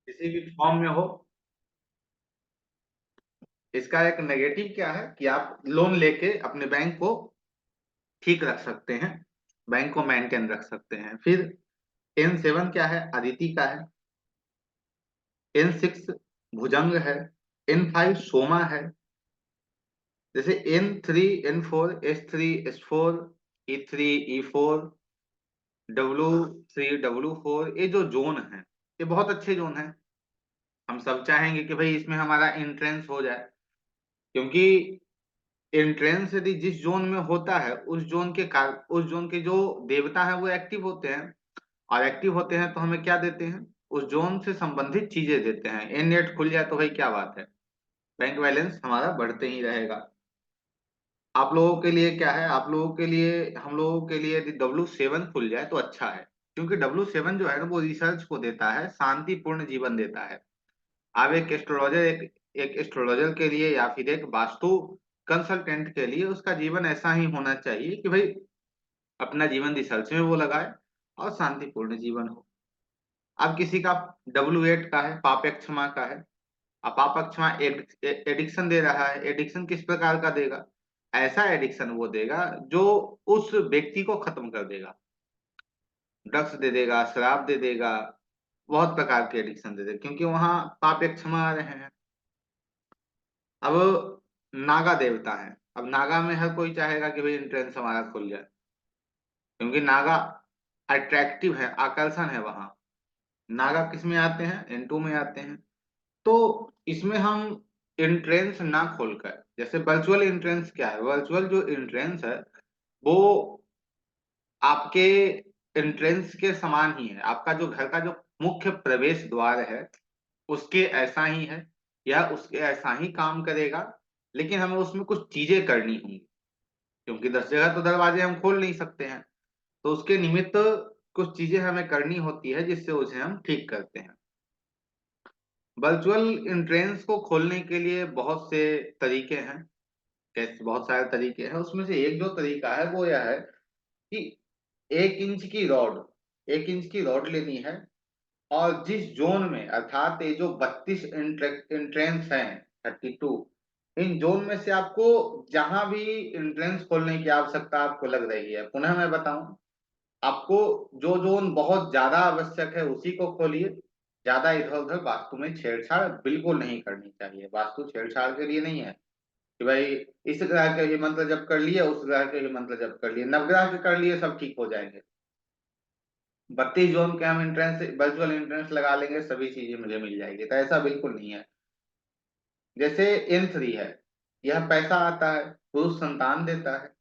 किसी भी फॉर्म में हो। इसका एक नेगेटिव क्या है कि आप लोन लेके अपने बैंक को ठीक रख सकते हैं, बैंक को मेंटेन रख सकते हैं। फिर N7 क्या है, अदिति का है। N6 भुजंग है। N5 सोमा है। जैसे N3 N4 S3 S4 E3 E4 W3 W4, ये जो जोन है ये बहुत अच्छे जोन है। हम सब चाहेंगे कि भाई इसमें हमारा एंट्रेंस हो जाए, क्योंकि एंट्रेंस यदि जिस जोन में होता है उस जोन के जो देवता है वो एक्टिव होते हैं। और एक्टिव होते हैं तो हमें क्या देते हैं, उस जोन से संबंधित चीजें देते हैं। एन नेट खुल जाए तो भाई क्या बात है, बैंक बैलेंस हमारा बढ़ते ही रहेगा। आप लोगों के लिए क्या है, आप लोगों के लिए, हम लोगों के लिए यदि W7 खुल जाए तो अच्छा है। क्योंकि W7 जो है ना वो रिसर्च को देता है, शांतिपूर्ण जीवन देता है। आप एक एस्ट्रोलॉजर के लिए या फिर एक वास्तु कंसल्टेंट के लिए उसका जीवन ऐसा ही होना चाहिए कि भाई अपना जीवन रिसर्च में वो लगाए और शांतिपूर्ण जीवन हो। अब किसी का W8 का है, पापक क्षमा का है। अब पापक क्षमा एडिक्शन दे रहा है। एडिक्शन किस प्रकार का देगा, ऐसा एडिक्शन वो देगा जो उस व्यक्ति को खत्म कर देगा। ड्रग्स दे देगा, शराब दे देगा, बहुत प्रकार के एडिक्शन दे देगा, क्योंकि वहां पापक क्षमा आ रहे हैं। अब नागा देवता है। अब नागा में हर कोई चाहेगा कि भाई एंट्रेंस हमारा खुल जाए, क्योंकि नागा अट्रैक्टिव है, आकर्षण है वहां। नागा किस में आते हैं, N2 में आते हैं। तो इसमें हम एंट्रेंस ना खोलकर, जैसे वर्चुअल एंट्रेंस क्या है, वर्चुअल जो एंट्रेंस है वो आपके एंट्रेंस के समान ही है। आपका जो घर का जो मुख्य प्रवेश द्वार है उसके ऐसा ही है, या उसके ऐसा ही काम करेगा। लेकिन हमें उसमें कुछ चीजें करनी होंगी, क्योंकि 10 जगह तो दरवाजे हम खोल नहीं सकते हैं। तो उसके निमित्त कुछ चीजें हमें करनी होती है जिससे उसे हम ठीक करते हैं। वर्चुअल एंट्रेंस को खोलने के लिए बहुत से तरीके हैं। कैसे, बहुत सारे तरीके हैं। उसमें से एक जो तरीका है वो यह है कि 1 इंच की रॉड लेनी है। और जिस जोन में, अर्थात ये जो 32 एंट्रेंस हैं, 32, इन जोन में से आपको जहां भी एंट्रेंस खोलने की आवश्यकता आपको लग रही है, पुनः मैं बताऊं, आपको जो जोन बहुत ज्यादा आवश्यक है उसी को खोलिए। ज्यादा इधर उधर वास्तु में छेड़छाड़ बिल्कुल नहीं करनी चाहिए। वास्तु छेड़छाड़ के लिए नहीं है कि भाई इस ग्रह के ही मंत्र जप कर लिए, उस ग्रह के ही मंत्र जप कर लिए, नवग्रह के कर लिए, सब ठीक हो जाएंगे। 32 जोन के हम एंट्रेंस, वर्चुअल एंट्रेंस लगा लेंगे, सभी चीजें मुझे मिल जाएगी, तो ऐसा बिल्कुल नहीं है। जैसे N3 है, यह पैसा आता है, पुरुष संतान देता है।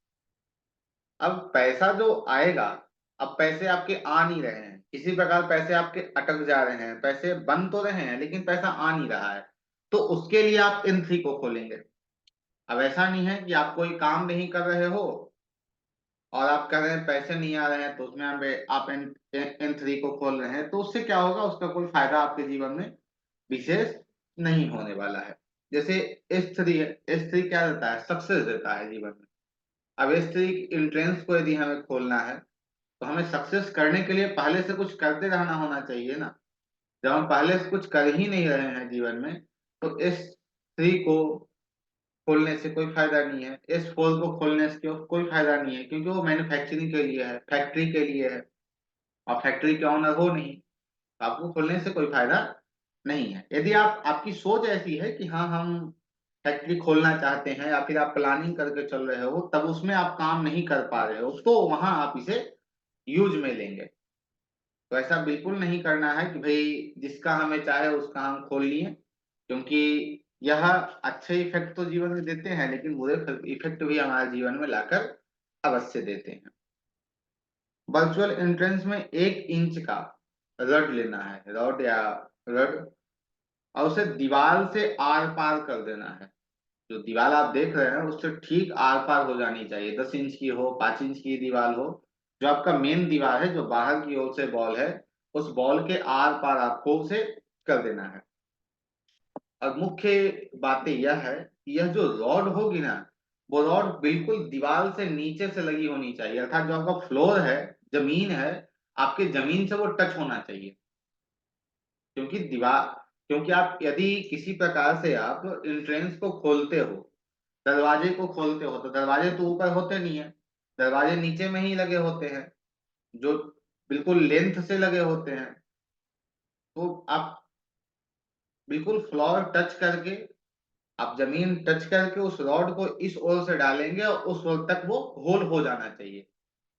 अब पैसा जो आएगा, अब पैसे आपके आ नहीं रहे हैं, किसी प्रकार पैसे आपके अटक जा रहे हैं, पैसे बन तो रहे हैं लेकिन पैसा आ नहीं रहा है, तो उसके लिए आप N3 को खोलेंगे। अब ऐसा नहीं है कि आप कोई काम नहीं कर रहे हो और आप कह रहे हैं पैसे नहीं आ रहे हैं, तो उसमें आप N3 को खोल रहे हैं, तो उससे क्या होगा, उसका कोई फायदा आपके जीवन में विशेष नहीं होने वाला है। जैसे S3 है, S3 क्या देता है, सक्सेस देता है जीवन में। अब S3 एंट्रेंस को यदि हमें खोलना है तो हमें सक्सेस करने के लिए पहले से कुछ करते रहना होना चाहिए ना। जब हम पहले से कुछ कर ही नहीं रहे हैं जीवन में, तो S3 को खोलने से कोई फायदा नहीं है। S4 को खोलने से कोई फायदा नहीं है, क्योंकि वो मैन्युफैक्चरिंग के लिए है, फैक्ट्री के लिए है, और फैक्ट्री के ऑनर हो नहीं, तो आपको खोलने से कोई फायदा नहीं है। यदि आपकी सोच ऐसी है कि हाँ हम फैक्ट्री खोलना चाहते हैं, या फिर आप प्लानिंग करके चल रहे हो, तब उसमें आप काम नहीं कर पा रहे हो, तो वहां आप इसे यूज में लेंगे। तो ऐसा बिल्कुल नहीं करना है कि भाई जिसका हमें चाहे उसका हम खोल लिए, क्योंकि यह अच्छे इफेक्ट तो जीवन में देते हैं लेकिन बुरे इफेक्ट भी हमारे जीवन में लाकर अवश्य देते हैं। वर्चुअल एंट्रेंस में 1 इंच का रड लेना है, रड या रड, और उसे दीवार से आर पार कर देना है। जो दीवार आप देख रहे हैं उससे ठीक आर पार हो जानी चाहिए। 10 इंच की हो, 5 इंच की दीवार हो, जो आपका मेन दीवार है, जो बाहर की ओर से बॉल है, उस बॉल के आर पार आपको उसे कर देना है। और मुख्य बात यह है कि यह जो रॉड होगी ना, वो रॉड बिल्कुल दीवार से नीचे से लगी होनी चाहिए, अर्थात जो आपका फ्लोर है, जमीन है, आपके जमीन से वो टच होना चाहिए। क्योंकि दीवार, क्योंकि आप यदि किसी प्रकार से आप एंट्रेंस को खोलते हो, दरवाजे को खोलते हो, तो दरवाजे तो ऊपर होते नहीं है, दरवाजे नीचे में ही लगे होते हैं, जो बिल्कुल लेंथ से लगे होते हैं। तो आप बिल्कुल फ्लोर टच करके, आप जमीन टच करके उस रॉड को इस ओर से डालेंगे और उस ओर तक वो होल हो जाना चाहिए।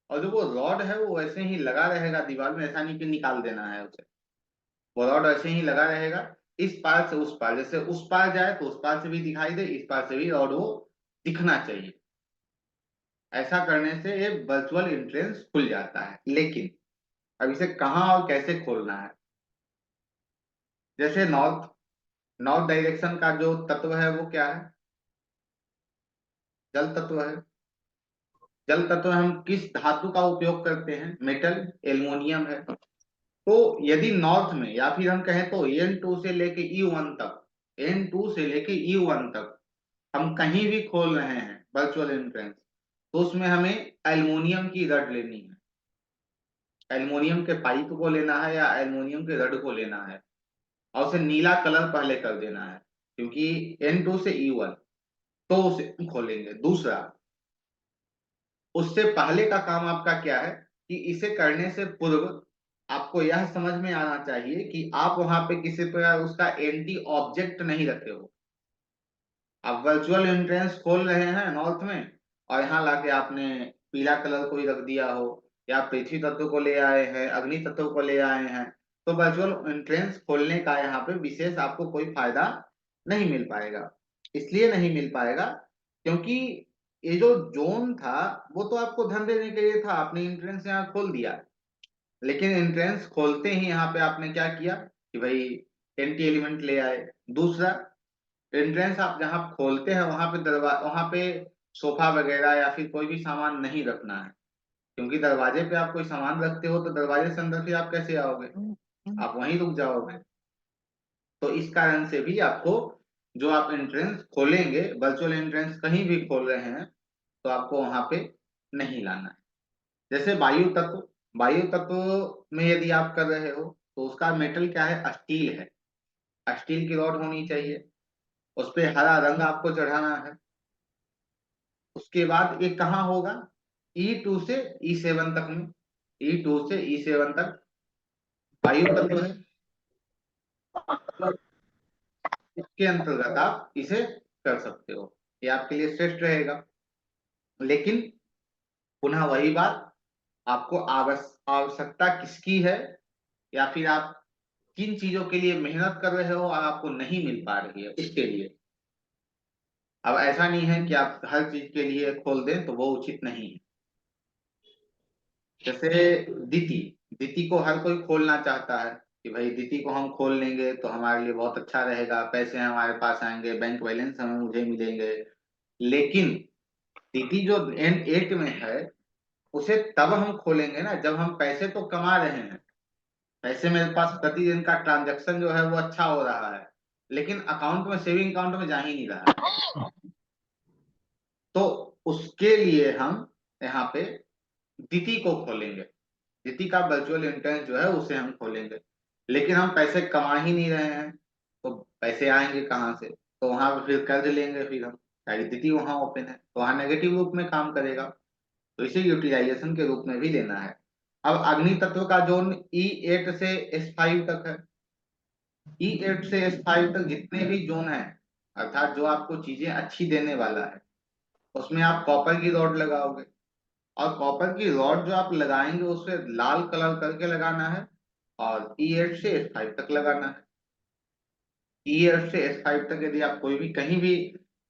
और जो वो रॉड है वो वैसे ही लगा रहेगा दीवार में, ऐसा नहीं कि निकाल देना है उसे। वो रॉड ऐसे ही लगा रहेगा, इस पार से उस पार, जैसे उस पार जाए तो उस पार से भी दिखाई दे, इस पार से भी रॉड वो दिखना चाहिए। ऐसा करने से ये वर्चुअल एंट्रेंस खुल जाता है। लेकिन अब इसे कहाँ और कैसे खोलना है? जैसे नॉर्थ, नॉर्थ डायरेक्शन का जो तत्व है वो क्या है? जल तत्व है। जल तत्व हम किस धातु का उपयोग करते हैं? मेटल, एल्युमिनियम है। तो यदि नॉर्थ में, या फिर हम कहें तो N2 से लेके E1 तक, N2 से लेके E1 तक हम कहीं भी खोल रहे हैं वर्चुअल एंट्रेंस, तो उसमें हमें एल्युमिनियम की रड लेनी है। एल्युमिनियम के पाइप को लेना है या एल्युमिनियम के रड को लेना है, और उसे नीला कलर पहले कर देना है, क्योंकि N2 से E1, तो उसे हम खोलेंगे। दूसरा, उससे पहले का काम आपका क्या है कि इसे करने से पूर्व आपको यह समझ में आना चाहिए कि आप वहां पे किसी प्रकार उसका एंटी ऑब्जेक्ट नहीं रखे हो। आप वर्चुअल एंट्रेंस खोल रहे हैं नॉर्थ में, और यहाँ लाके आपने पीला कलर को ही रख दिया हो, या पृथ्वी तत्व को ले आए हैं, अग्नि तत्व को ले आए हैं, तो वर्चुअल एंट्रेंस खोलने का यहाँ पे विशेष आपको कोई फायदा नहीं मिल पाएगा। इसलिए नहीं मिल पाएगा क्योंकि ये जो जोन था वो तो आपको धन देने के लिए था, आपने एंट्रेंस यहाँ खोल दिया। लेकिन एंट्रेंस खोलते ही यहाँ पे आपने क्या किया कि भाई एंटी एलिमेंट ले आए। दूसरा, एंट्रेंस आप जहाँ खोलते हैं वहां पे वहां पे सोफा वगैरह या फिर कोई भी सामान नहीं रखना है, क्योंकि दरवाजे पे आप कोई सामान रखते हो तो दरवाजे से अंदर फिर आप कैसे आओगे? आप वहीं रुक जाओगे। तो इस कारण से भी आपको, जो आप एंट्रेंस खोलेंगे, वर्चुअल एंट्रेंस कहीं भी खोल रहे हैं, तो आपको वहां पे नहीं लाना है। जैसे वायु तत्व, वायु तत्व में यदि आप कर रहे हो तो उसका मेटल क्या है? स्टील है। स्टील की रॉड होनी चाहिए, उस पे हरा रंग आपको चढ़ाना है। उसके बाद ये कहाँ होगा? E2 से E7 तक में, E2 से E7 तक वायु तत्व है, तो इसके अंतर्गत आप इसे कर सकते हो, ये आपके लिए श्रेष्ठ रहेगा। लेकिन पुनः वही बात, आपको आवश्यकता किसकी है, या फिर आप किन चीजों के लिए मेहनत कर रहे हो और आपको नहीं मिल पा रही है उसके लिए। अब ऐसा नहीं है कि आप हर चीज के लिए खोल दें, तो वो उचित नहीं है। जैसे दीति, दीति को हर कोई खोलना चाहता है कि भाई दीति को हम खोल लेंगे तो हमारे लिए बहुत अच्छा रहेगा, पैसे हमारे पास आएंगे, बैंक बैलेंस हमें मुझे मिलेंगे। लेकिन दीति जो N8 में है, उसे तब हम खोलेंगे ना जब हम पैसे तो कमा रहे हैं, पैसे मेरे पास प्रतिदिन का ट्रांजैक्शन जो है वो अच्छा हो रहा है, लेकिन अकाउंट में, सेविंग अकाउंट में जा ही नहीं रहा है। तो उसके लिए हम यहाँ पे दीति को खोलेंगे, दीति का वर्चुअल एंट्रेंस जो है उसे हम खोलेंगे। लेकिन हम पैसे कमा ही नहीं रहे हैं, तो पैसे आएंगे कहाँ से? तो वहां पे फिर कर्ज लेंगे फिर हम, ताकि दीति वहां ओपन है तो वहां नेगेटिव रूप में काम करेगा, तो इसे यूटिलाइजेशन के रूप में भी लेना है। अब अग्नि तत्व का जोन E8 से S5 तक है। E8 से S5 तक जितने भी जोन है, अर्थात जो आपको चीजें अच्छी देने वाला है, उसमें आप कॉपर की रॉड लगाओगे। और कॉपर की रॉड जो आप लगाएंगे उसे लाल कलर करके लगाना है, और E8 से S5 तक लगाना है। E8 से S5 तक यदि आप कोई भी कहीं भी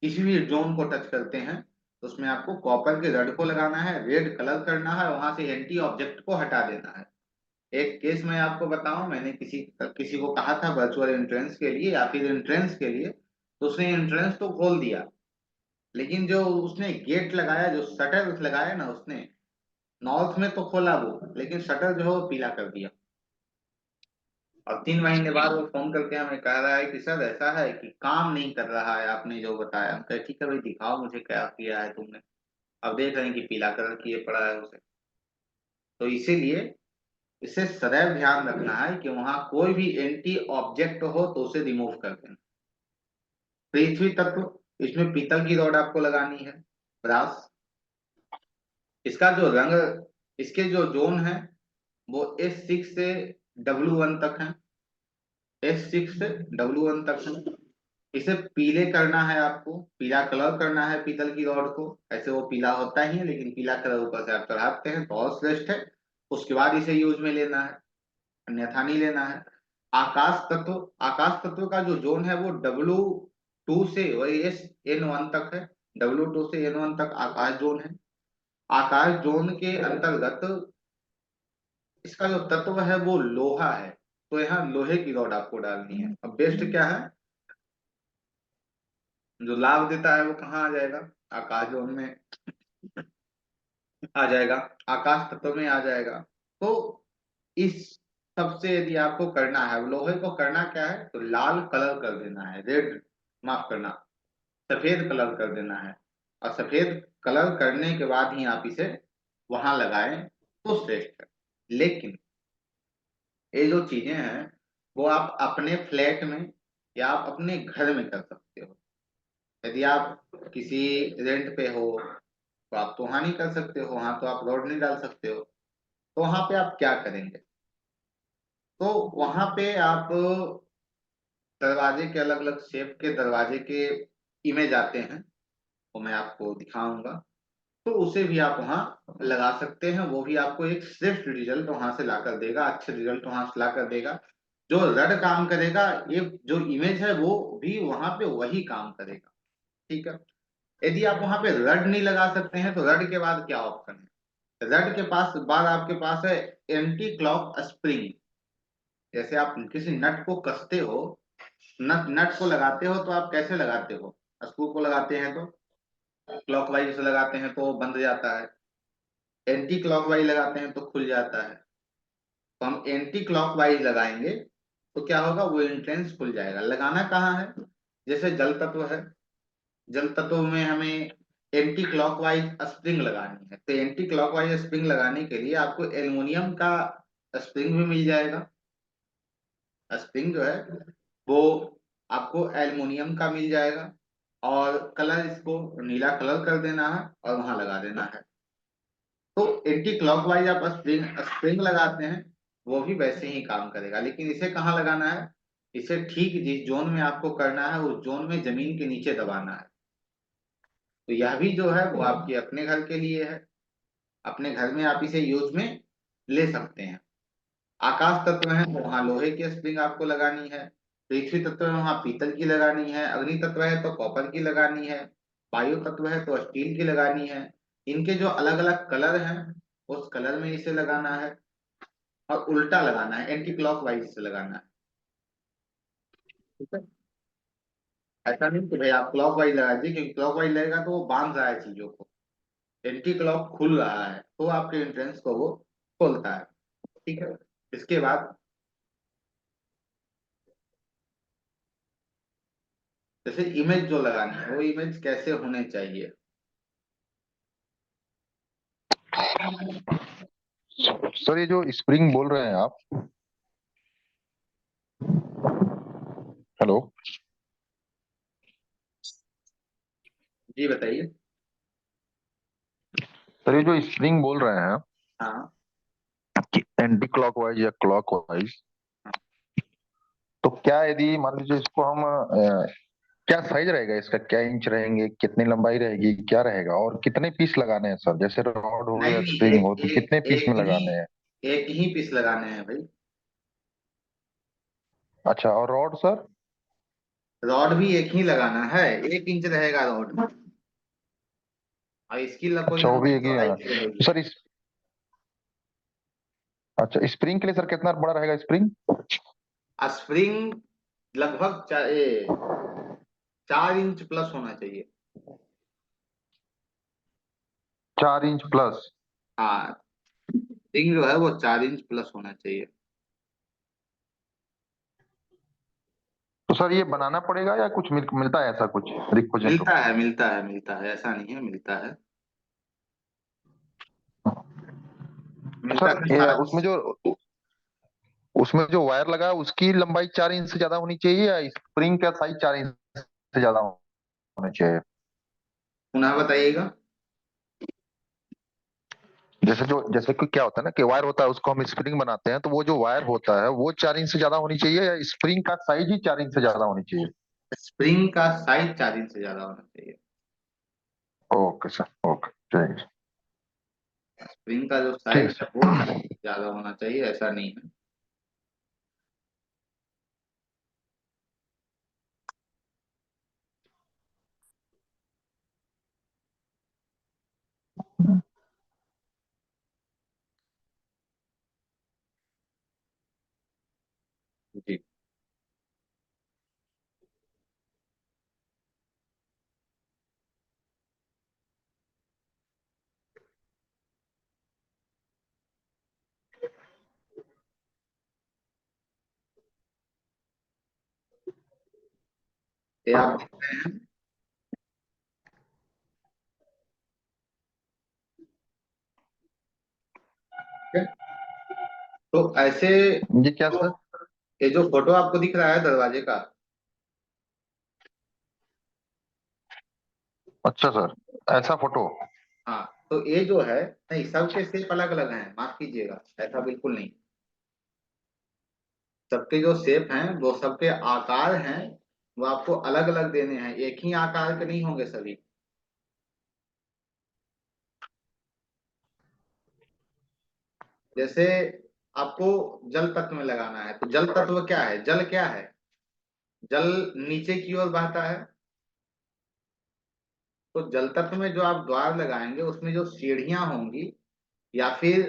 किसी भी जोन को टच करते हैं, तो उसमें आपको कॉपर के रड को लगाना है, रेड कलर करना है, वहां से एंटी ऑब्जेक्ट को हटा देना है। एक केस मैं आपको बताऊं, मैंने किसी किसी को कहा था वर्चुअल एंट्रेंस के लिए या फिर एंट्रेंस के लिए, तो उसने एंट्रेंस तो खोल दिया, लेकिन जो उसने गेट लगाया, जो शटर लगाया ना उसने, नॉर्थ में तो खोला वो, लेकिन शटर जो है वो पीला कर दिया। और 3 महीने बाद वो फोन करके हमें कह रहा है कि सर ऐसा है कि काम नहीं कर रहा है आपने जो बताया। हम कहे ठीक है भाई, दिखाओ मुझे क्या किया है तुमने। अब देख रहे हैं कि पीला कलर किए पड़ा है उसे। तो इसीलिए इसे सदैव ध्यान रखना है कि वहां कोई भी एंटी ऑब्जेक्ट हो तो उसे रिमूव कर देना। पृथ्वी तत्व, इसमें पीतल की रॉड आपको लगानी है, ब्रास। इसका जो रंग, इसके जो जोन है वो S6 से W1 तक है, S6 से W1 तक है। इसे पीले करना है, आपको पीला कलर करना है पीतल की रॉड को। ऐसे वो पीला होता ही है, लेकिन पीला कलर ऊपर से आप चढ़ाते हैं तो और श्रेष्ठ है। उसके बाद इसे यूज में लेना है, अन्यथा नहीं लेना है। आकाश तत्व, आकाश तत्व का जो जोन है वो W2 से वही N1 तक है। W2 से N1 तक आकाश जोन है। आकाश जोन के अंतर्गत इसका जो तत्व है वो लोहा है, तो यहाँ लोहे की रॉड आपको डालनी है। अब बेस्ट क्या है, जो लाभ देता है वो कहाँ आ जाएगा, आकाश जोन में आ जाएगा, आकाश तत्व में आ जाएगा। तो इस सबसे यदि आपको करना है, लोहे को करना क्या है, तो लाल कलर कर देना है, रेड, माफ करना, सफेद कलर कर देना है। और सफेद कलर करने के बाद ही आप इसे वहां लगाएं तो श्रेष्ठ है। लेकिन ये जो चीजें हैं वो आप अपने फ्लैट में या आप अपने घर में कर सकते हो। यदि आप किसी रेंट पे हो तो आप तो वहां नहीं कर सकते हो, वहां तो आप रोड नहीं डाल सकते हो। तो वहां पे आप क्या करेंगे, तो वहां पे आप दरवाजे के अलग अलग शेप के दरवाजे के इमेज आते हैं, वो मैं आपको दिखाऊंगा। तो उसे भी आप वहां लगा सकते हैं, वो भी आपको एक श्रेष्ठ रिजल्ट वहां से लाकर देगा, अच्छे रिजल्ट वहां से लाकर देगा। जो रड काम करेगा, ये जो इमेज है वो भी वहां पे वही काम करेगा। ठीक है। यदि आप वहां पे रड नहीं लगा सकते हैं तो रड के बाद क्या ऑप्शन है, रड के पास बाद आपके पास है एंटी क्लॉक स्प्रिंग। जैसे आप किसी नट को कसते हो, नट नट को लगाते हो तो आप कैसे लगाते हो, स्क्रू को लगाते हैं तो क्लॉकवाइज से लगाते हैं तो बंद जाता है, एंटी क्लॉकवाइज लगाते हैं तो खुल जाता है। तो हम एंटी क्लॉकवाइज लगाएंगे तो क्या होगा, वो एंट्रेंस खुल जाएगा। लगाना कहाँ है, जैसे जल तत्व है, जल तत्व में हमें एंटी क्लॉकवाइज स्प्रिंग लगानी है, तो एंटी क्लॉकवाइज स्प्रिंग लगाने के लिए आपको एल्युमिनियम का स्प्रिंग भी मिल जाएगा। स्प्रिंग जो है वो आपको एल्युमिनियम का मिल जाएगा, और कलर इसको नीला कलर कर देना है और वहां लगा देना है। तो एंटी क्लॉकवाइज आप स्प्रिंग स्प्रिंग लगाते हैं, वो भी वैसे ही काम करेगा, लेकिन इसे कहाँ लगाना है, इसे ठीक जिस जोन में आपको करना है उस जोन में जमीन के नीचे दबाना है। तो यह भी जो है वो आपके अपने घर के लिए है, अपने घर में आप इसे यूज में ले सकते हैं। आकाश तत्व है तो वहां लोहे की स्प्रिंग आपको लगानी है, पृथ्वी तत्व है वहां पीतल की लगानी है, अग्नि तत्व है तो कॉपर की लगानी है, वायु तत्व है तो स्टील की लगानी है। इनके जो अलग अलग कलर हैं उस कलर में इसे लगाना है, और उल्टा लगाना है, एंटी क्लॉक वाइज से लगाना है। ठीक है। ऐसा नहीं कि भाई आप क्लॉक वाइज लगा दीजिए, क्योंकि क्लॉक वाइज लगेगा तो वो बांध रहा है चीजों को, एंटी क्लॉक खुल रहा है तो आपके एंट्रेंस को वो खोलता है। ठीक है। इसके बाद जैसे इमेज जो लगानी है वो इमेज कैसे होने चाहिए, सर ये जो स्प्रिंग बोल रहे हैं आप, हेलो, जी बताइए। सर ये जो स्प्रिंग बोल रहे हैं हाँ। कि एंटी क्लॉकवाइज या क्लॉकवाइज, तो क्या यदि मान लीजिए इसको हम क्या साइज रहेगा इसका, क्या इंच रहेंगे, कितनी लंबाई रहेगी, क्या रहेगा, और कितने पीस लगाने हैं सर, जैसे रॉड हो नहीं या नहीं, स्प्रिंग हो एक तो कितने एक पीस एक में ही, लगाने हैं? एक ही पीस लगाने हैं भाई। अच्छा, और रॉड सर? रॉड भी एक ही लगाना है, 1 इंच रहेगा रॉड, और इसकी कोई अच्छा, वो भी लंबाई एक ही चौड़ाई है। नहीं तो रहेगी। सर इस, अच्छा स्प्रिंग के लिए सर कितना बड़ा रहेगा स्प्रिंग? स्प्रिंग लगभग 4 इंच प्लस होना चाहिए। 4 इंच प्लस? हाँ, स्प्रिंग जो है वो 4 इंच प्लस होना चाहिए। तो सर ये बनाना पड़ेगा या कुछ मिलता है ऐसा कुछ रिक्वेस्ट हो? मिलता है, मिलता है, मिलता है, ऐसा नहीं है, मिलता है, मिलता सर है सारा। उसमें जो उसमें जो वायर लगा है उसकी लंबाई 4 इंच से ज्यादा होनी चाहिए या स्प्रिंग का साइज 4 इंच से ज्यादा होना चाहिए? पुनः बताइएगा। जैसे कि क्या होता है ना कि वायर होता है उसको हम स्प्रिंग बनाते हैं, तो वो जो वायर होता है वो 4 इंच से ज्यादा होनी चाहिए या स्प्रिंग का साइज ही 4 इंच से ज्यादा होनी चाहिए? स्प्रिंग का साइज 4 इंच से ज्यादा होना चाहिए। ओके सर, ओके, ठीक है। स्प्रिंग का जो ठीक है साइज है वो सर। ज्यादा होना चाहिए, ऐसा नहीं है। जी। ये आप देख रहे हैं। ठीक है? तो ऐसे जी क्या जो सर? ये जो फोटो आपको दिख रहा है दरवाजे का। अच्छा सर, ऐसा फोटो? हाँ, तो ये जो है, नहीं सबके शेप अलग अलग हैं, माफ कीजिएगा, ऐसा बिल्कुल नहीं। सबके जो शेप हैं वो सबके आकार हैं, वो आपको अलग अलग देने हैं, एक ही आकार के नहीं होंगे सभी। जैसे आपको जल तत्व में लगाना है, तो जल तत्व क्या है, जल क्या है, जल नीचे की ओर बहता है। तो जल तत्व में जो आप द्वार लगाएंगे उसमें जो सीढ़ियां होंगी या फिर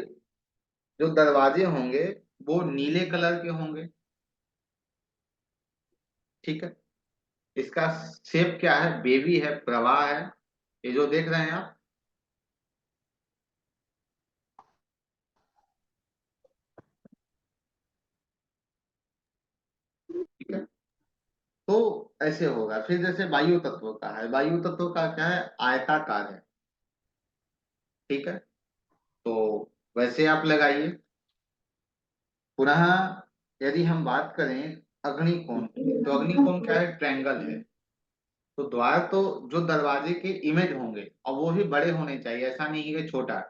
जो दरवाजे होंगे वो नीले कलर के होंगे। ठीक है? इसका शेप क्या है, बेबी है, प्रवाह है, ये जो देख रहे हैं आप। ठीक है? तो ऐसे होगा। फिर जैसे वायु तत्व का है, वायु तत्व का क्या है, आयताकार है। ठीक है? तो वैसे आप लगाइए। पुनः यदि हम बात करें अग्निकोण की, तो अग्निकोण क्या है, ट्रायंगल है। तो द्वार तो जो दरवाजे के इमेज होंगे और वो भी बड़े होने चाहिए, ऐसा नहीं कि छोटा।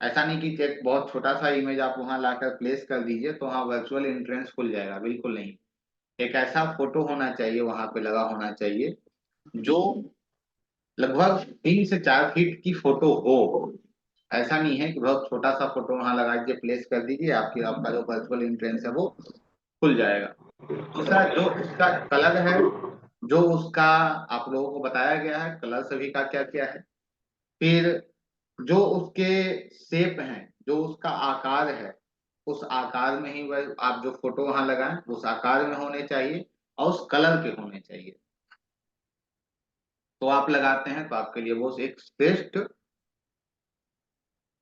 ऐसा नहीं कि एक बहुत छोटा सा इमेज आप वहां लाकर प्लेस कर दीजिए तो वहां वर्चुअल एंट्रेंस खुल जाएगा, बिल्कुल नहीं। एक ऐसा फोटो होना चाहिए, वहां पे लगा होना चाहिए जो लगभग 3 से 4 फीट की फोटो हो। ऐसा नहीं है कि बहुत छोटा सा फोटो वहां लगा के प्लेस कर दीजिए, आपकी आपका जो वर्चुअल एंट्रेंस है वो खुल जाएगा। दूसरा, जो उसका कलर है, जो उसका आप लोगों को बताया गया है, कलर सभी का क्या क्या है। फिर जो उसके शेप हैं, जो उसका आकार है, उस आकार में ही वह आप जो फोटो वहां लगाएं उस आकार में होने चाहिए और उस कलर के होने चाहिए। तो आप लगाते हैं तो आपके लिए वो एक श्रेष्ठ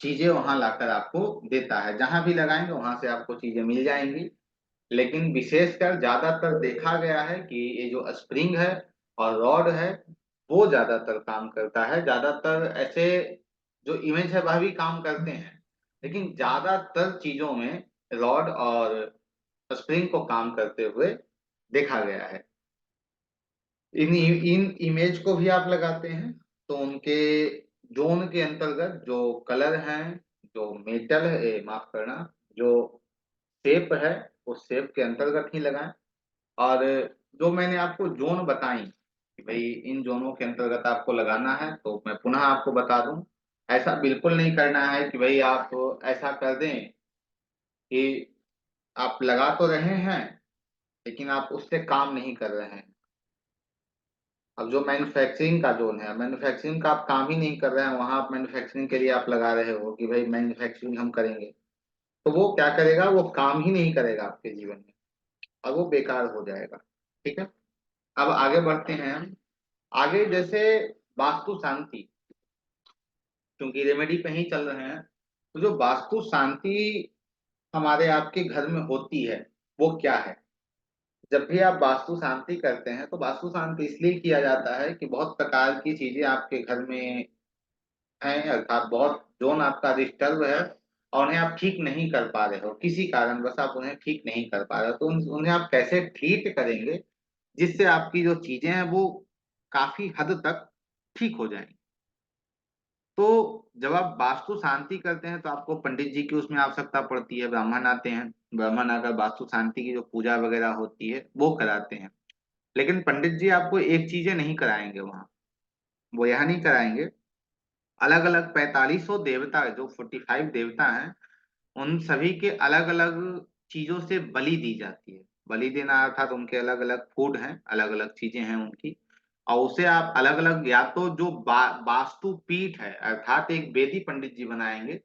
चीजें वहां लाकर आपको देता है। जहां भी लगाएंगे वहां से आपको चीजें मिल जाएंगी। लेकिन विशेषकर ज्यादातर देखा गया है कि ये जो स्प्रिंग है और रॉड है वो ज्यादातर काम करता है। ज्यादातर ऐसे जो इमेज है वह भी काम करते हैं, लेकिन ज्यादातर चीजों में रॉड और स्प्रिंग को काम करते हुए देखा गया है। इन इन इमेज को भी आप लगाते हैं तो उनके जोन के अंतर्गत जो कलर हैं, जो मेटल है, माफ करना, जो शेप है, उस शेप के अंतर्गत ही लगाएं। और जो मैंने आपको जोन बताई कि भाई इन जोनों के अंतर्गत आपको लगाना है, तो मैं पुनः आपको बता दूं, ऐसा बिल्कुल नहीं करना है कि भाई आप ऐसा कर दें कि आप लगा तो रहे हैं लेकिन आप उससे काम नहीं कर रहे हैं। अब जो मैन्युफैक्चरिंग का जोन है, मैन्युफैक्चरिंग का आप काम ही नहीं कर रहे हैं, वहां आप मैन्युफैक्चरिंग के लिए आप लगा रहे हो कि भाई मैन्युफैक्चरिंग हम करेंगे, तो वो क्या करेगा, वो काम ही नहीं करेगा आपके जीवन में और वो बेकार हो जाएगा। ठीक है? अब आगे बढ़ते हैं हम। आगे जैसे वास्तु शांति, क्योंकि रेमेडी पे ही चल रहे हैं, तो जो वास्तु शांति हमारे आपके घर में होती है वो क्या है। जब भी आप वास्तु शांति करते हैं तो वास्तु शांति इसलिए किया जाता है कि बहुत प्रकार की चीजें आपके घर में हैं, अर्थात बहुत जोन आपका डिस्टर्ब है, और उन्हें आप ठीक नहीं कर पा रहे हो, किसी कारणवश आप उन्हें ठीक नहीं कर पा रहे हो, तो उन्हें आप कैसे ट्रीट करेंगे जिससे आपकी जो चीजें हैं वो काफी हद तक ठीक हो जाएंगी। तो जब आप वास्तु शांति करते हैं तो आपको पंडित जी की उसमें आवश्यकता पड़ती है, ब्राह्मण आते हैं, ब्राह्मण आकर वास्तु शांति की जो पूजा वगैरह होती है वो कराते हैं। लेकिन पंडित जी आपको एक चीजें नहीं कराएंगे वहां, वो यह नहीं कराएंगे, अलग अलग 4500 देवता, जो 45 देवता हैं, उन सभी के अलग अलग चीजों से बलि दी जाती है। बलि देना अर्थात उनके अलग अलग फूड हैं, अलग अलग चीजें हैं उनकी, और उसे आप अलग अलग, या तो जो वास्तु पीठ है अर्थात एक वेदी पंडित जी बनाएंगे,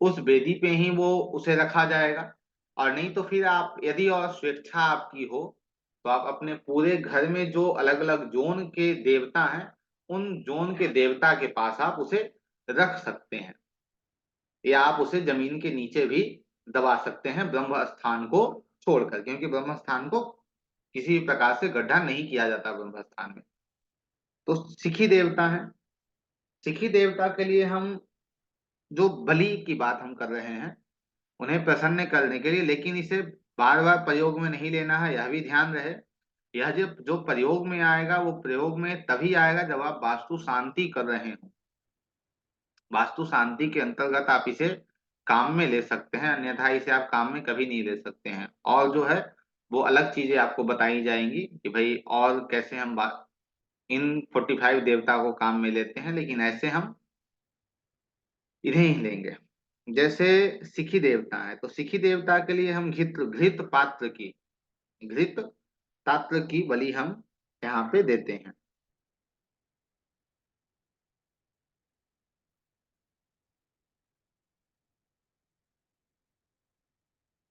उस वेदी पे ही वो उसे रखा जाएगा। और नहीं तो फिर आप यदि और स्वेच्छा आपकी हो तो आप अपने पूरे घर में जो अलग अलग जोन के देवता हैं, उन जोन के देवता के पास आप उसे रख सकते हैं, या आप उसे जमीन के नीचे भी दबा सकते हैं ब्रह्म स्थान को छोड़कर, क्योंकि ब्रह्म स्थान को किसी प्रकार से गड्ढा नहीं किया जाता ब्रह्म स्थान में। तो सिखी देवता है, सिखी देवता के लिए हम जो बलि की बात हम कर रहे हैं, उन्हें प्रसन्न करने के लिए, लेकिन इसे बार बार प्रयोग में नहीं लेना है, यह भी ध्यान रहे। यह जो जो प्रयोग में आएगा वो प्रयोग में तभी आएगा जब आप वास्तु शांति कर रहे हो। वास्तु शांति के अंतर्गत आप इसे काम में ले सकते हैं, अन्यथा इसे आप काम में कभी नहीं ले सकते हैं। और जो है वो अलग चीजें आपको बताई जाएंगी कि भाई और कैसे हम इन 45 देवता को काम में लेते हैं, लेकिन ऐसे हम इन्हें ही लेंगे। जैसे सिखी देवता है, तो सिखी देवता के लिए हम घृत घृत पात्र की, घृत पात्र की बलि हम यहाँ पे देते हैं।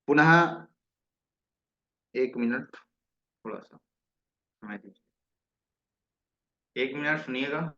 पुनः 1 मिनट, थोड़ा सा समय दीजिए, 1 मिनट सुनिएगा।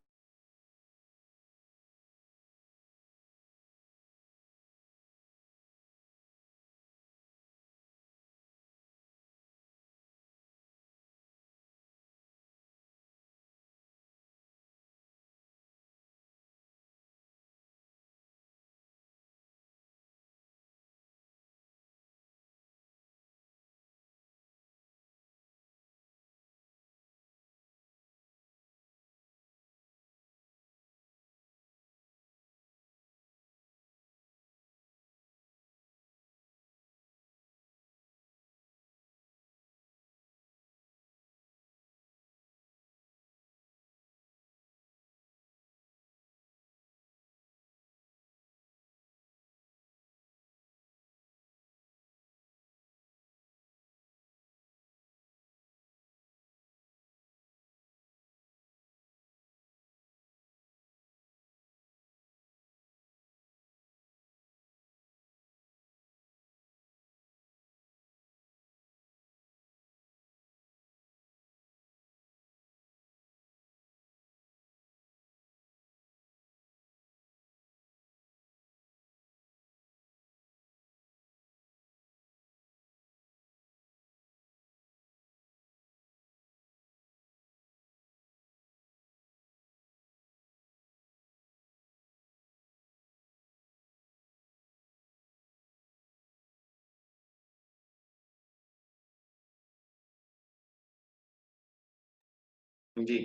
जी,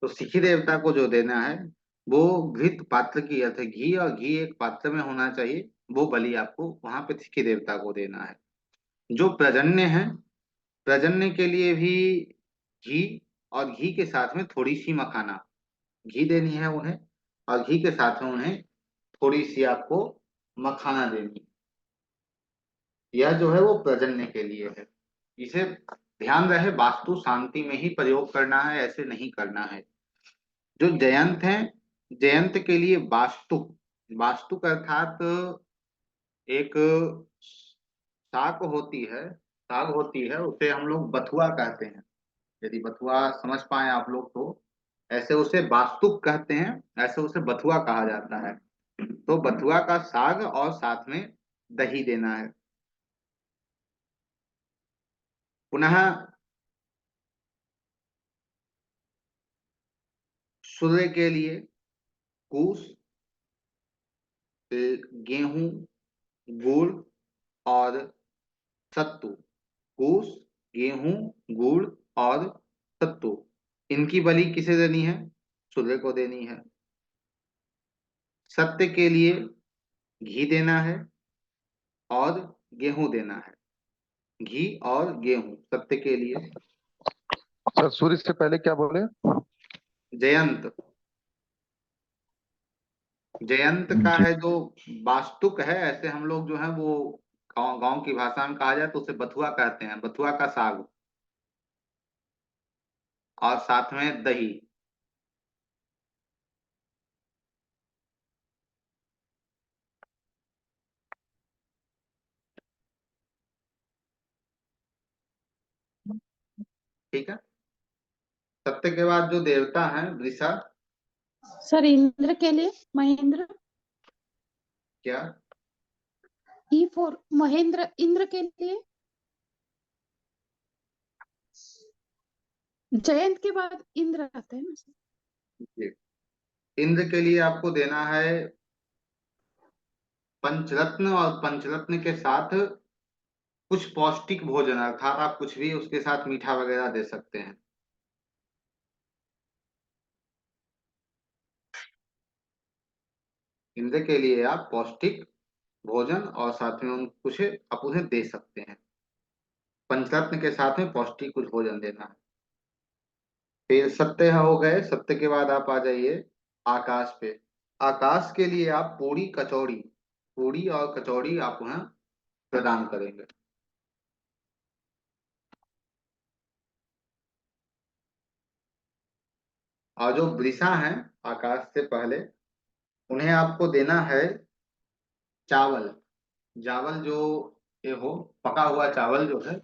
तो सिखी देवता को जो देना है वो घृत पात्र की अर्थ है, घी, और घी एक पात्र में होना चाहिए, वो बलि आपको वहां पे सिखी देवता को देना है। जो प्रजन्य है, प्रजन्य के लिए भी घी, और घी के साथ में थोड़ी सी मखाना, घी देनी है उन्हें, और घी के साथ में उन्हें थोड़ी सी आपको मखाना देनी है। यह जो है वो प्रजन्य के लिए है। इसे ध्यान रहे वास्तु शांति में ही प्रयोग करना है, ऐसे नहीं करना है। जो जयंत है, जयंत के लिए वास्तु, वास्तु का अर्थात एक साग होती है, साग होती है, उसे हम लोग बथुआ कहते हैं। यदि बथुआ समझ पाए आप लोग तो ऐसे उसे वास्तुक कहते हैं, ऐसे उसे बथुआ कहा जाता है। तो बथुआ का साग और साथ में दही देना है। पुनः सूर्य के लिए कुश, गेहूं, गुड़ और सत्तू। कूश, गेहूं, गुड़ और सत्तू, इनकी बलि किसे देनी है? सूर्य को देनी है। सत्य के लिए घी देना है और गेहूं देना है। घी और गेहूं सत्य के लिए। सर सूर्य से पहले क्या बोले? जयंत, जयंत का जी। है जो वास्तुक है, ऐसे हम लोग जो है वो गांव गांव की भाषा में कहा जाए तो उसे बथुआ कहते हैं, बथुआ का साग और साथ में दही। ठीक है। सत्य के बाद जो देवता है वृषा। सर इंद्र के लिए महेंद्र। क्या? ई फॉर महेंद्र, इंद्र के लिए। जयंत के बाद इंद्र आता है ना सर? ये इंद्र के लिए आपको देना है पंचरत्न, और पंचरत्न के साथ कुछ पौष्टिक भोजन, अर्थात आप कुछ भी उसके साथ मीठा वगैरह दे सकते हैं। इंद्र के लिए आप पौष्टिक भोजन और साथ में उन कुछ आप उन्हें दे सकते हैं। पंचरत्न के साथ में पौष्टिक कुछ भोजन देना है। फिर सत्य हो गए। सत्य के बाद आप आ जाइए आकाश पे। आकाश के लिए आप पूरी कचौड़ी, पूरी और कचौड़ी आप उन्हें प्रदान करेंगे। और जो वृषा हैं आकाश से पहले, उन्हें आपको देना है चावल। चावल जो ये हो, पका हुआ चावल जो है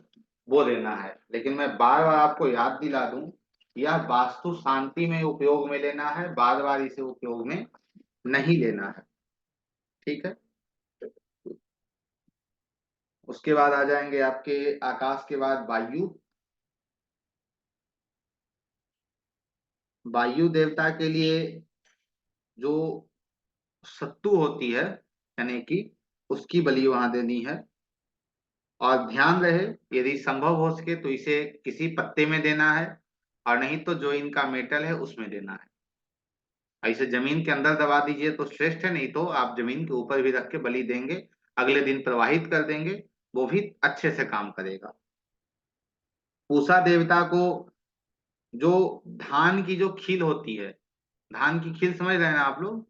वो लेना है। लेकिन मैं बार बार आपको याद दिला दूं, यह वास्तु शांति में उपयोग में लेना है, बार बार इसे उपयोग में नहीं लेना है। ठीक है। उसके बाद आ जाएंगे आपके आकाश के बाद वायु। वायु देवता के लिए जो सत्तू होती है चने की, उसकी बलि वहां देनी है। और ध्यान रहे, यदि संभव हो सके तो इसे किसी पत्ते में देना है, और नहीं तो जो इनका मेटल है उसमें देना है। ऐसे जमीन के अंदर दबा दीजिए तो श्रेष्ठ है, नहीं तो आप जमीन के ऊपर भी रख के बलि देंगे, अगले दिन प्रवाहित कर देंगे, वो भी अच्छे से काम करेगा। पूषा देवता को जो धान की जो खील होती है, धान की खील समझ रहे हैं ना आप लोग?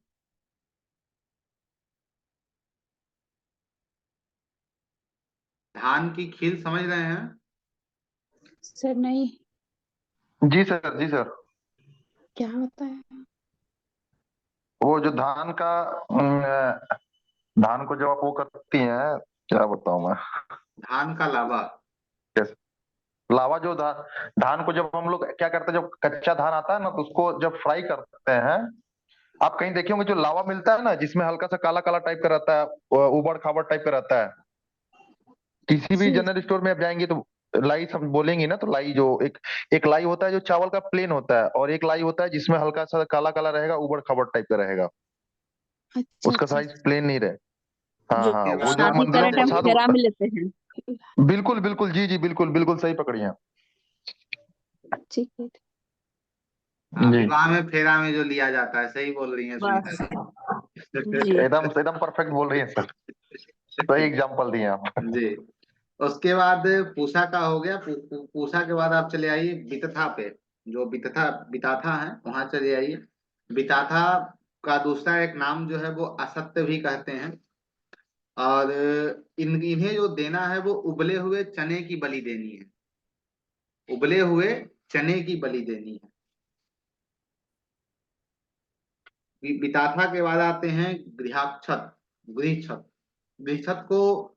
धान की खील समझ रहे हैं? सर नहीं, जी सर, जी सर। क्या होता है? वो जो धान का धान को जब आप वो करती हैं, क्या बताऊं मैं धान का लावा। कैसे? लावा जो धान को जब हम लोग क्या करते हैं, जब कच्चा धान आता है ना तो उसको जब फ्राई करते हैं, आप कहीं देखे होंगे जो लावा मिलता है ना जिसमें हल्का सा काला काला टाइप का रहता है, उबड़ खाबड़ टाइप का रहता है। किसी भी जी। जनरल स्टोर में आप जाएंगे तो लाई सब बोलेंगे ना, तो लाई जो एक एक लाई होता है जो चावल का प्लेन होता है, और एक लाई होता है जिसमें हल्का सा काला काला रहेगा, उबड़ खाबड़ टाइप का रहेगा। अच्छा उसका अच्छा साइज अच्छा। प्लेन नहीं रहे। हाँ जो हाँ, उसके वो बाद जो शादी मंदिरों करे में टाइम प्रसाद फेरा होता में लेते हैं। है। बिल्कुल बिल्कुल, जी जी, बिल्कुल बिल्कुल सही पकड़ी हैं। ठीक है। हाँ, जी, विवाह में फेरा में जो लिया जाता है, सही बोल रही हैं सुनीता बस। जी। जी। एकदम एकदम परफेक्ट बोल रही हैं सर। सही एग्जाम्पल दिए आप। जी। उसके बाद पूषा का हो गया। पूषा के बाद आप चले आइए वितथा पे। जो वितथा विताथा है वहां चले आइए। विताथा का दूसरा एक नाम जो है वो असत्य भी कहते हैं। और इन्हें जो देना है वो उबले हुए चने की बलि देनी है। उबले हुए चने की बलि देनी है। विताथा के बाद आते हैं गृहक्षत। गृहक्षत, गृहक्षत को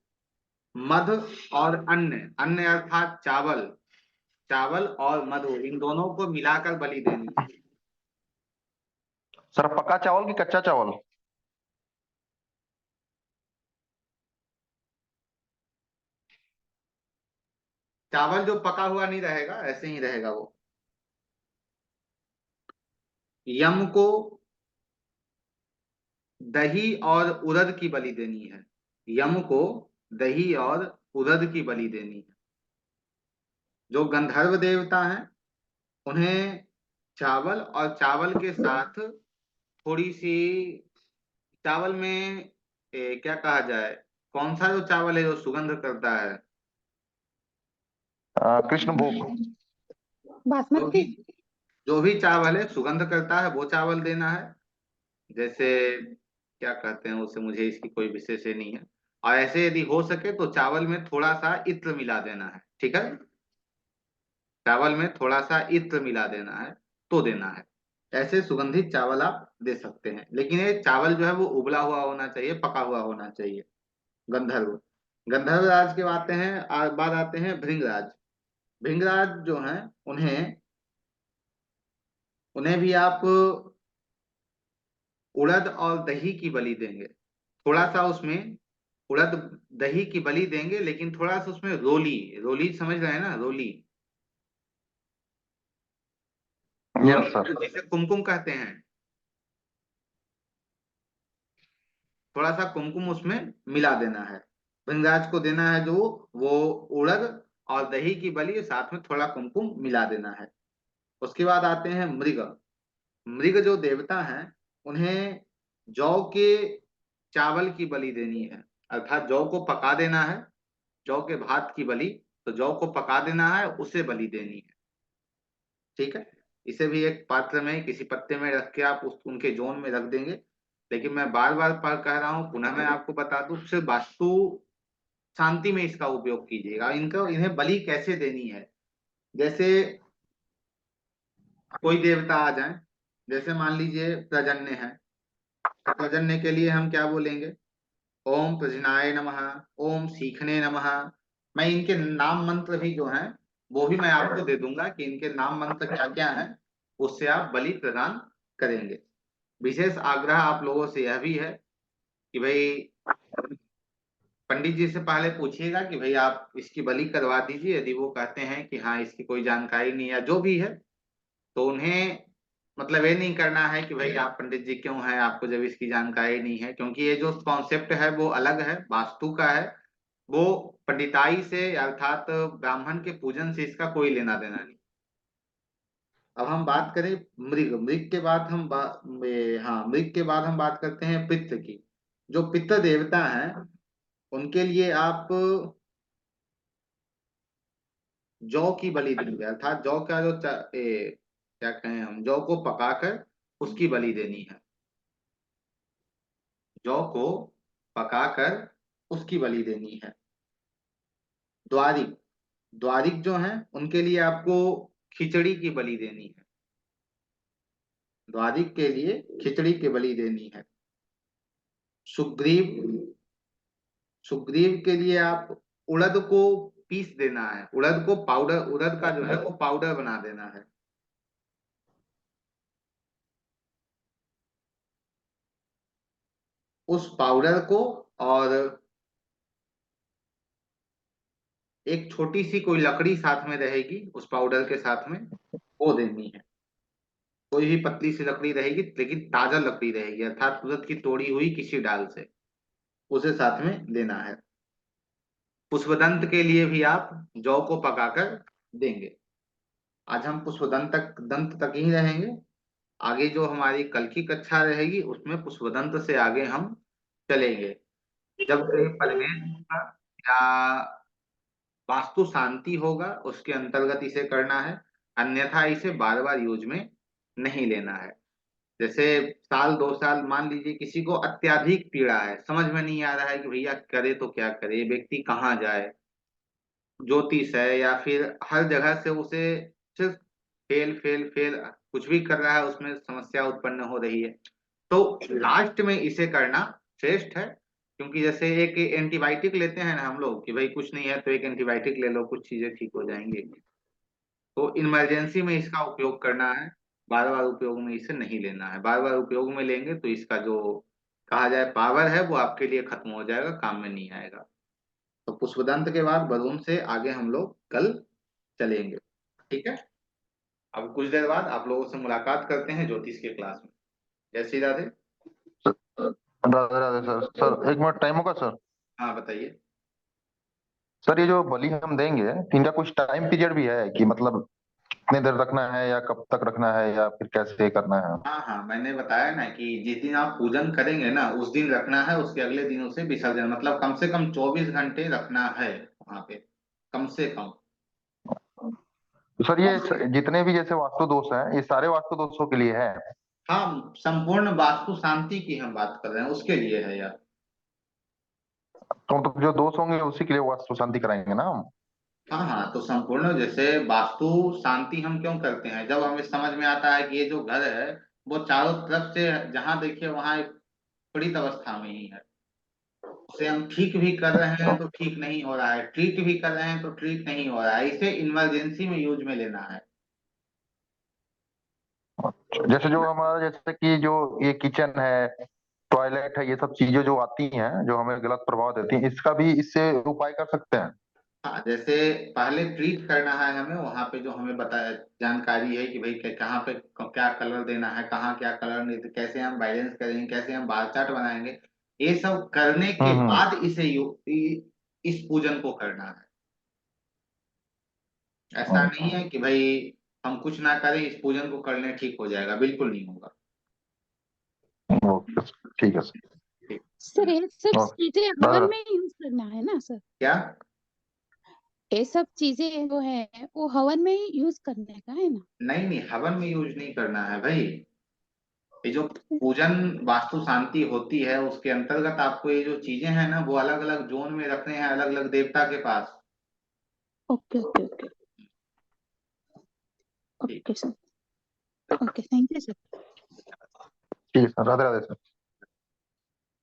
मध और अन्न, अन्न अर्थात चावल, चावल और मधु, इन दोनों को मिलाकर बलि देनी है। सर पक्का चावल की कच्चा चावल? चावल जो पका हुआ नहीं रहेगा, ऐसे ही रहेगा वो। यम को दही और उड़द की बलि देनी है। यम को दही और उड़द की बलि देनी है। जो गंधर्व देवता हैं उन्हें चावल और चावल के साथ थोड़ी सी, चावल में क्या कहा जाए, कौन सा जो चावल है जो सुगंध करता है, कृष्ण भोग। जो भी बासमती। जो भी चावल है सुगंध करता है वो चावल देना है। जैसे क्या कहते हैं उसे, मुझे इसकी कोई विशेष ये नहीं है। और ऐसे यदि हो सके तो चावल में थोड़ा सा इत्र मिला देना है, ठीक है। चावल में थोड़ा सा इत्र मिला देना है तो देना है। ऐसे सुगंधित चावल आप दे सकते हैं, लेकिन ये चावल जो है वो उबला हुआ होना चाहिए, पका हुआ होना चाहिए। गंधर्व गंधर्व राज के आते हैं, बाद आते हैं भृंगराज। भृंगराज जो हैं उन्हें उन्हें भी आप उड़द और दही की बलि देंगे। थोड़ा सा उसमें उड़द दही की बलि देंगे, लेकिन थोड़ा सा उसमें रोली, रोली समझ रहे हैं ना, रोली, यस सर। रोली जिसे कुमकुम कहते हैं, थोड़ा सा कुमकुम उसमें मिला देना है। भृंगराज को देना है जो वो उड़द और दही की बलि, साथ में थोड़ा कुमकुम मिला देना है। उसके बाद आते हैं मृग। मृग जो देवता हैं उन्हें जौ के चावल की बलि देनी है, अर्थात जौ को पका देना है। जौ के भात की बलि, तो जौ को पका देना है, उसे बलि देनी है, ठीक है। इसे भी एक पात्र में किसी पत्ते में रख के आप उनके जोन में रख देंगे। लेकिन मैं बार बार पर कह रहा हूं, पुनः मैं आपको बता दूं, सिर्फ वास्तु शांति में इसका उपयोग कीजिएगा। इनको इन्हें बलि कैसे देनी है, जैसे कोई देवता आ जाए, जैसे मान लीजिए प्रजन्य है, प्रजन्य के लिए हम क्या बोलेंगे, ओम प्रजनाय नमः, ओम सीखने नमः। मैं इनके नाम मंत्र भी जो हैं वो भी मैं आपको दे दूंगा कि इनके नाम मंत्र क्या क्या हैं, उससे आप बलि प्रदान करेंगे। विशेष आग्रह आप लोगों से यह भी है कि भाई पंडित जी से पहले पूछिएगा कि भाई आप इसकी बलि करवा दीजिए। यदि वो कहते हैं कि हाँ इसकी कोई जानकारी नहीं या जो भी है, तो उन्हें मतलब ये नहीं करना है कि भाई आप पंडित जी क्यों हैं, आपको जब इसकी जानकारी नहीं है, क्योंकि ये जो कॉन्सेप्ट है वो अलग है, वास्तु का है। वो पंडिताई से अर्थात ब्राह्मण के पूजन से इसका कोई लेना देना नहीं। अब हम बात करें मृग। मृग के बाद हाँ, मृग के बाद हम बात करते हैं पितृ की। जो पितृ देवता हैं उनके लिए आप जौ की बलि देंगे, अर्थात जौ का जो क्या कहें हम, जौ को पकाकर उसकी बलि देनी है। जौ को पकाकर उसकी बलि देनी है। द्वारिक द्वारिक जो हैं उनके लिए आपको खिचड़ी की बलि देनी है। द्वारिक के लिए खिचड़ी की बलि देनी है। सुग्रीव सुग्रीव के लिए आप उड़द को पीस देना है, उड़द को पाउडर, उड़द का जो है वो पाउडर बना देना है। उस पाउडर को और एक छोटी सी कोई लकड़ी साथ में रहेगी उस पाउडर के साथ में, वो देनी है। कोई भी पतली सी लकड़ी रहेगी, लेकिन ताजा लकड़ी रहेगी, अर्थात तुरंत की तोड़ी हुई किसी डाल से, उसे साथ में देना है। पुष्पदंत के लिए भी आप जौ को पकाकर देंगे। आज हम पुष्पदंत तक ही रहेंगे। आगे जो हमारी कल की कक्षा रहेगी उसमें पुष्पदंत से आगे हम चलेंगे। जब कहीं परिवेश होगा या वास्तु शांति होगा उसके अंतर्गत इसे करना है, अन्यथा इसे बार बार यूज में नहीं लेना है। जैसे साल 2 साल मान लीजिए किसी को अत्यधिक पीड़ा है, समझ में नहीं आ रहा है कि भैया करे तो क्या करे, व्यक्ति कहाँ जाए, ज्योतिष है या फिर हर जगह से उसे सिर्फ फेल फेल फेल, कुछ भी कर रहा है उसमें समस्या उत्पन्न हो रही है, तो लास्ट में इसे करना श्रेष्ठ है। क्योंकि जैसे एक एंटीबायोटिक लेते हैं ना हम लोग कि भाई कुछ नहीं है तो एक एंटीबायोटिक ले लो, कुछ चीजें ठीक हो जाएंगी, तो इमरजेंसी में इसका उपयोग करना है। बार बार उपयोग में इसे नहीं लेना है। बार बार उपयोग में लेंगे तो इसका जो कहा जाए पावर है वो आपके लिए खत्म हो जाएगा, काम में नहीं आएगा। तो पुष्पदंत के बाद वरुण से आगे हम लोग कल चलेंगे, ठीक है। अब कुछ देर बाद आप लोगों से मुलाकात करते हैं ज्योतिष के क्लास में। जय श्री राधे। राधे राधे सर। सर एक मिनट टाइम होगा सर? हाँ बताइए। सर ये जो बलि हम देंगे इनका कुछ टाइम पीरियड भी है कि मतलब कितने देर रखना है या कब तक रखना है या फिर कैसे करना है? हाँ हाँ, मैंने बताया ना कि जिस दिन आप पूजन करेंगे ना उस दिन रखना है, उसके अगले दिन उसे विसर्जन, मतलब कम से कम 24 घंटे रखना है वहां पे, कम से कम। तो सर ये जितने भी जैसे वास्तु दोष हैं ये सारे वास्तु दोषों के लिए है? हाँ, संपूर्ण वास्तु शांति की हम बात कर रहे हैं, उसके लिए है यार। तो मतलब जो दोष होंगे उसी के लिए वास्तु शांति कराएंगे ना हम? हाँ हाँ, तो संपूर्ण जैसे वास्तु शांति हम क्यों करते हैं, जब हमें समझ में आता है कि ये जो घर है वो चारों तरफ से जहां देखिए वहां एक पीड़ित अवस्था में ही है, उसे हम ठीक भी कर रहे हैं तो ठीक नहीं हो रहा है, ट्रीट भी कर रहे हैं तो ट्रीट नहीं हो रहा है, इसे इमरजेंसी में यूज में लेना है। जैसे जो हमारा जैसे कि जो ये किचन है, टॉयलेट है, ये सब चीजें जो आती हैं जो हमें गलत प्रभाव देती हैं, इसका भी इससे उपाय कर सकते हैं? हाँ, जैसे पहले ट्रीट करना है हमें, वहां पे जो हमें बताया जानकारी है कि भाई कहाँ पे क्या कलर देना है, कहाँ क्या कलर नहीं, कैसे हम बैलेंस करेंगे, कैसे हम बार चार्ट बनाएंगे, ये सब करने के हम्म। बाद इस पूजन को करना है। ऐसा नहीं हम्म। है कि भाई हम कुछ ना करें इस पूजन को करने ठीक हो जाएगा, बिल्कुल नहीं होगा। ओके सर, ठीक है सर। ठीक। सर ये सब ओके। चीजें हवन में यूज करना है ना सर? क्या? ये सब चीजें जो है वो हवन में ही यूज करने का है ना? नहीं नहीं, हवन में यूज नहीं करना है भाई। ये जो पूजन वास्तु शांति होती है उसके अंतर्गत आपको ये जो चीजें हैं ना वो अलग अलग जोन में रखने हैं, अलग अलग देवता के पास। Okay okay okay. ठीक। Okay sir. Okay, thank you sir. ठीक है सर, राधे राधे सर।